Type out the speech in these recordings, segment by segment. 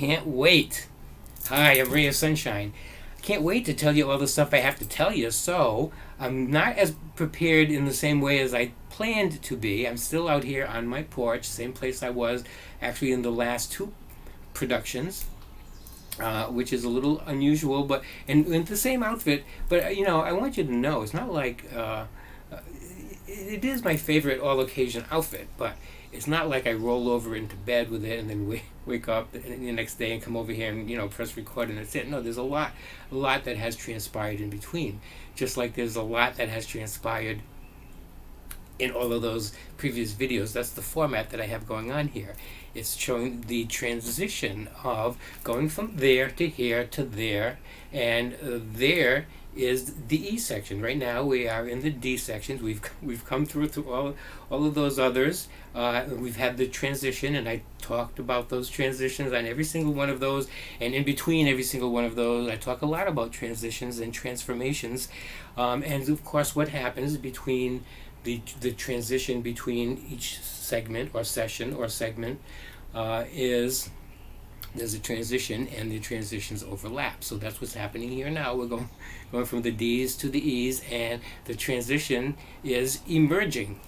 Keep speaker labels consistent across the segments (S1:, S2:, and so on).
S1: can't wait. Hi, I'm Ray of Sunshine. I can't wait to tell you all the stuff I have to tell you, so I'm not as prepared in the same way as I planned to be. I'm still out here on my porch, same place I was actually in the last two productions. Which is a little unusual, but in the same outfit. But I want you to know it's not like it is my favorite all occasion outfit, but it's not like I roll over into bed with it and then wake up the next day and come over here and press record and that's it. No, there's a lot that has transpired in between. Just like there's a lot that has transpired in all of those previous videos. That's the format that I have going on here. It's showing the transition of going from there to here to there, and there is the E section. Right now we are in the D sections. We've come through all of those others. We've had the transition, and I talked about those transitions on every single one of those, and in between every single one of those I talk a lot about transitions and transformations, and of course what happens between the transition between each segment or session or segment is there's a transition, and the transitions overlap. So that's what's happening here now. We're going from the D's to the E's, and the transition is emerging.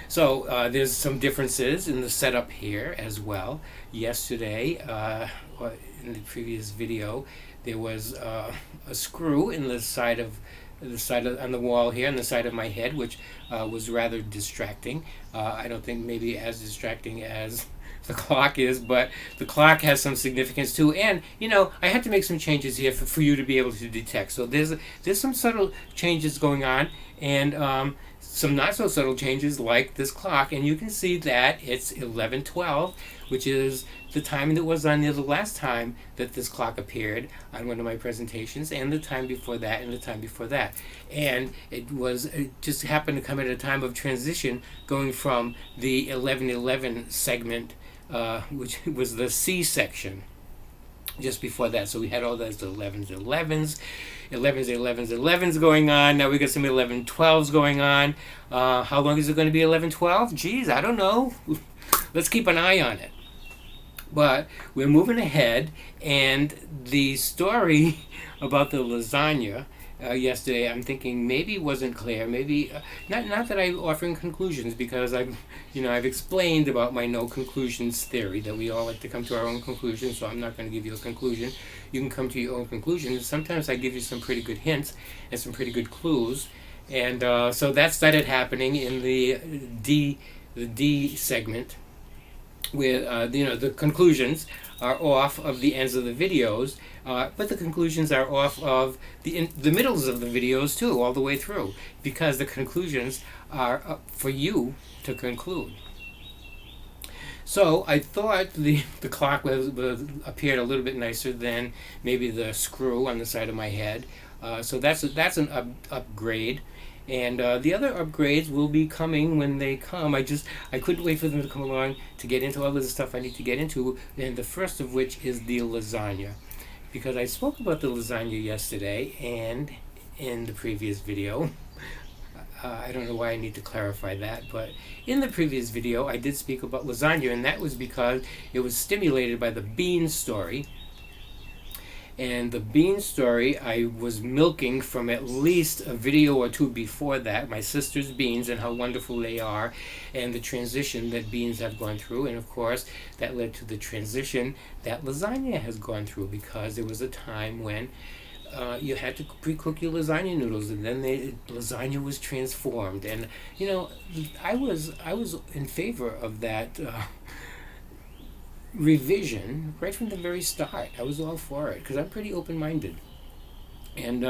S1: So there's some differences in the setup here as well. Yesterday, in the previous video, there was a screw in the side of on the wall here on the side of my head, which was rather distracting. I don't think maybe as distracting as the clock is, but the clock has some significance too. And I had to make some changes here for you to be able to detect. So there's some subtle changes going on, and some not so subtle changes like this clock, and you can see that it's 11:12, which is the time that was on there the last time that this clock appeared on one of my presentations, and the time before that, and the time before that. And it just happened to come at a time of transition, going from the 11:11 segment, which was the C section, just before that. So we had all those 11s going on. Now we got some 11:12s going on. How long is it going to be 11:12? Geez, I don't know. Let's keep an eye on it. But we're moving ahead, and the story about the lasagna yesterday, I'm thinking maybe wasn't clear. Maybe not that I'm offering conclusions, because I've explained about my no conclusions theory, that we all like to come to our own conclusions. So I'm not going to give you a conclusion. You can come to your own conclusions. Sometimes I give you some pretty good hints and some pretty good clues, and so that started happening in the D segment, where the conclusions are off of the ends of the videos, but the conclusions are off of the middles of the videos too, all the way through, because the conclusions are up for you to conclude. So I thought the clock appeared a little bit nicer than maybe the screw on the side of my head. So that's an upgrade. And the other upgrades will be coming when they come. I couldn't wait for them to come along to get into all of the stuff I need to get into, and the first of which is the lasagna. Because I spoke about the lasagna yesterday and in the previous video. I don't know why I need to clarify that, but in the previous video I did speak about lasagna, and that was because it was stimulated by the bean story. And the bean story I was milking from at least a video or two before that, my sister's beans and how wonderful they are, and the transition that beans have gone through, and of course that led to the transition that lasagna has gone through, because there was a time when you had to pre-cook your lasagna noodles, and then lasagna was transformed, and I was in favor of that revision right from the very start. I was all for it, because I'm pretty open-minded. And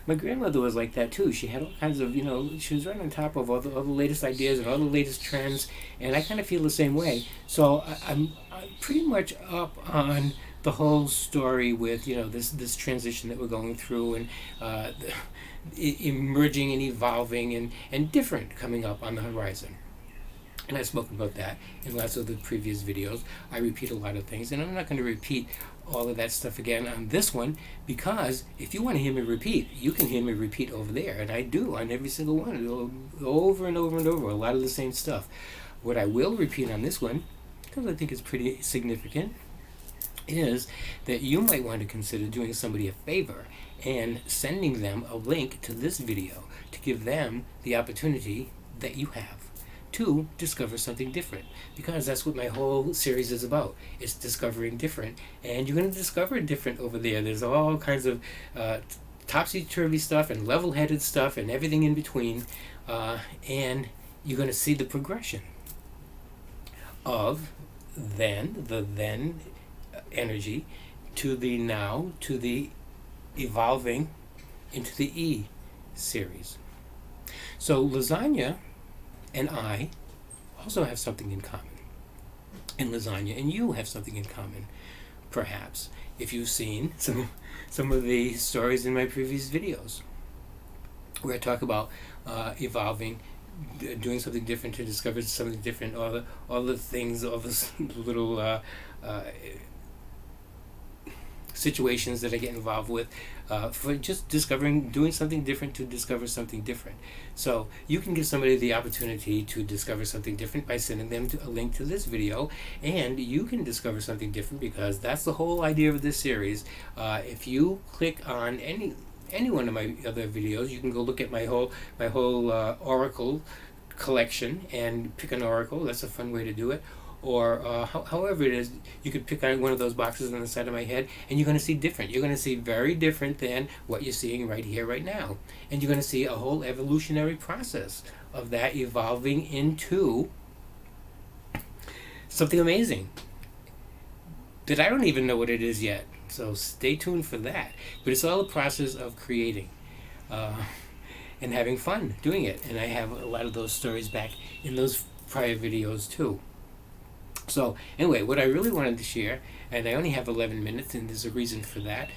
S1: my grandmother was like that too. She had all kinds of, she was right on top of all the latest ideas and all the latest trends, and I kind of feel the same way. So I'm pretty much up on the whole story with, this transition that we're going through, and emerging and evolving and different coming up on the horizon. And I've spoken about that in lots of the previous videos. I repeat a lot of things, and I'm not going to repeat all of that stuff again on this one, because if you want to hear me repeat, you can hear me repeat over there, and I do on every single one, over and over and over, a lot of the same stuff. What I will repeat on this one, because I think it's pretty significant, is that you might want to consider doing somebody a favor and sending them a link to this video to give them the opportunity that you have to discover something different, because that's what my whole series is about. It's discovering different, and you're going to discover different over there. There's all kinds of topsy-turvy stuff and level-headed stuff and everything in between, and you're going to see the progression of the then energy to the now, to the evolving into the E series. So Lasagna and I also have something in common. And Lasagna and you have something in common, perhaps, if you've seen some of the stories in my previous videos, where I talk about evolving, doing something different to discover something different, all the things, all the little situations that I get involved with for just doing something different to discover something different. So you can give somebody the opportunity to discover something different by sending them a link to this video, and you can discover something different, because that's the whole idea of this series. If you click on any one of my other videos, you can go look at my whole oracle collection and pick an oracle. That's a fun way to do it. Or however it is, you could pick on one of those boxes on the side of my head, and you're going to see different. You're going to see very different than what you're seeing right here, right now. And you're going to see a whole evolutionary process of that evolving into something amazing that I don't even know what it is yet. So stay tuned for that. But it's all a process of creating and having fun doing it. And I have a lot of those stories back in those prior videos too. So anyway, what I really wanted to share, and I only have 11 minutes, and there's a reason for that.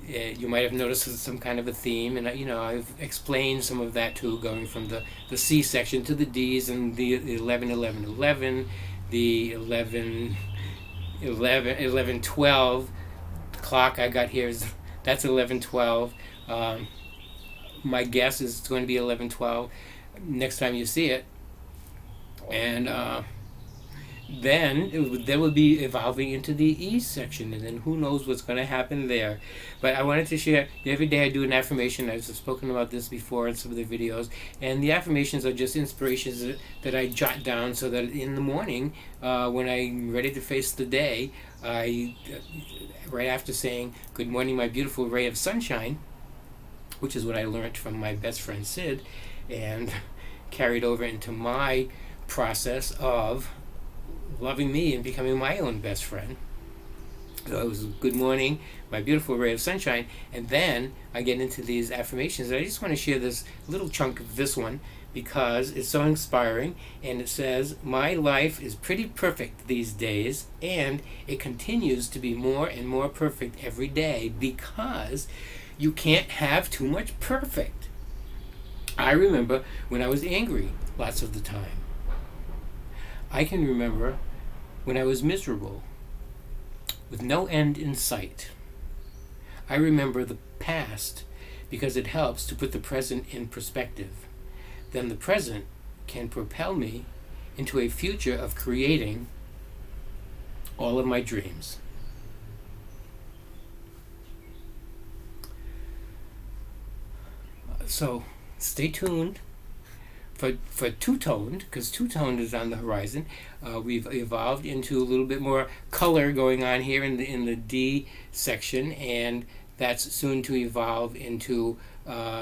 S1: You might have noticed some kind of a theme, and I've explained some of that too, going from the C section to the D's, and the 11, 11, 11, the 11, 11, 11, 12 clock I got here that's 11, 12. My guess is it's going to be 11, 12 next time you see it, and then that would be evolving into the E section, and then who knows what's going to happen there. But I wanted to share, every day I do an affirmation. I've spoken about this before in some of the videos, and the affirmations are just inspirations that I jot down, so that in the morning, when I'm ready to face the day, right after saying, "Good morning, my beautiful ray of sunshine," which is what I learned from my best friend Sid, and carried over into my process of loving me and becoming my own best friend. So it was good morning, my beautiful ray of sunshine, and then I get into these affirmations. I just want to share this little chunk of this one because it's so inspiring, and it says, "My life is pretty perfect these days, and it continues to be more and more perfect every day, because you can't have too much perfect." I remember when I was angry lots of the time. I can remember when I was miserable, with no end in sight. I remember the past because it helps to put the present in perspective. Then the present can propel me into a future of creating all of my dreams. So stay tuned for two-toned, because two-toned is on the horizon. We've evolved into a little bit more color going on here in the D section, and that's soon to evolve into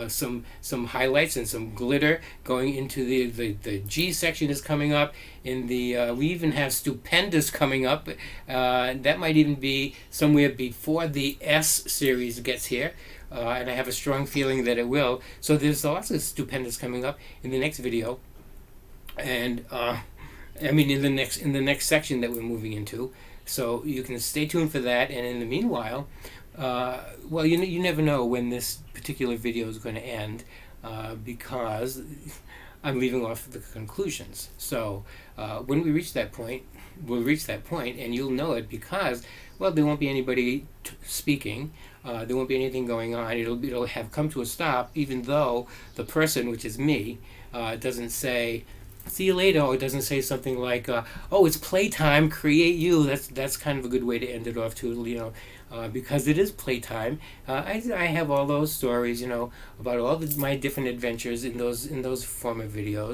S1: some highlights and some glitter going into the G section is coming up. In the we even have stupendous coming up. That might even be somewhere before the S series gets here. And I have a strong feeling that it will. So there's lots of stupendous coming up in the next video, and in the next section that we're moving into. So you can stay tuned for that. And in the meanwhile, you never know when this particular video is going to end, because I'm leaving off the conclusions. So when we reach that point, we'll reach that point, and you'll know it, because there won't be anybody speaking. There won't be anything going on. It'll have come to a stop, even though the person, which is me, doesn't say, see you later, or it doesn't say something like, oh, it's playtime, create you. That's kind of a good way to end it off too, because it is playtime. I have all those stories, about all my different adventures in those former videos.